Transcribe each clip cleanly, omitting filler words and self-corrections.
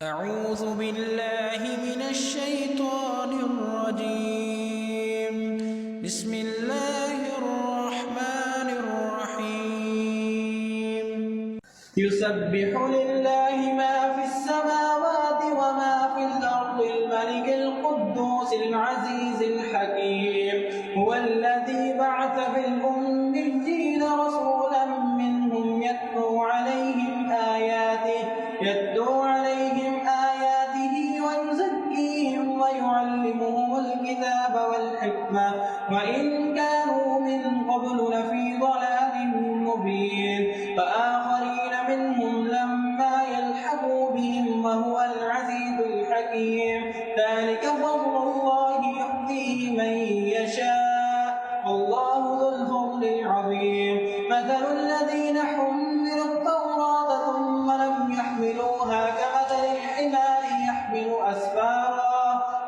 أعوذ بالله من الشيطان الرجيم. بسم الله الرحمن الرحيم. يسبح لله ما في السماوات وما في الأرض الملك القدوس العزيز الحكيم. هو الذي بعث في الأميين رسولا منهم يتلو عليهم آياته ويزكيهم ويعلمهم الكتاب والحكمة وإن كانوا من قبل لفي ضلال مبين. وآخرين منهم لما يلحقوا بهم وهو العزيز الحكيم. ذلك فضل الله يؤتيه من يشاء والله ذو الفضل العظيم. مثل الذين حملوا التوراة ثم لم يحملوها كمثل الحمار يحمل أسفارا.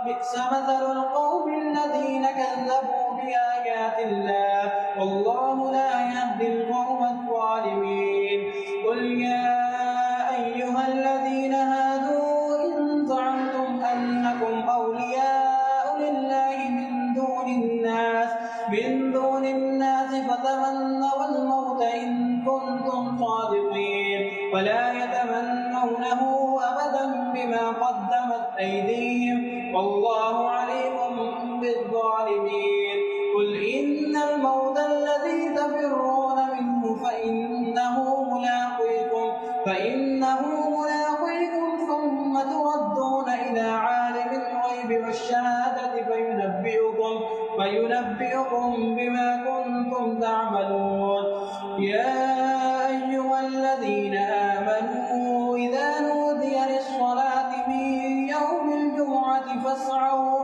بئس مثل القوم الذين كذبوا بآيات الله والله لا يهدي القوم الظالمين. قل يا أيها الذين هادوا إن زعمتم أنكم أولياء لله من دون الناس فتمنوا الموت إن كنتم صادقين ولا يتمنونه أبدا بما قدمت أيديهم والله عليم بالظالمين. قل إن الموت الذي تفرون منه فإنه ملاقيكم ثم تردون إلى عالم الغيب والشهادة فينبئكم بما كنتم تعملون. يا أيها الذين آمنوا إذا نودي للصلاة من يوم الجمعة فاسعوا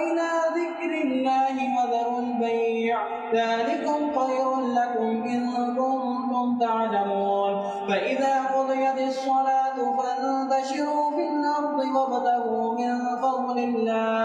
إلى ذكر الله وذروا البيع ذلكم خير لكم إن كنتم تعلمون. فإذا قضيت الصلاة فانتشروا في الأرض وابتغوا من فضل الله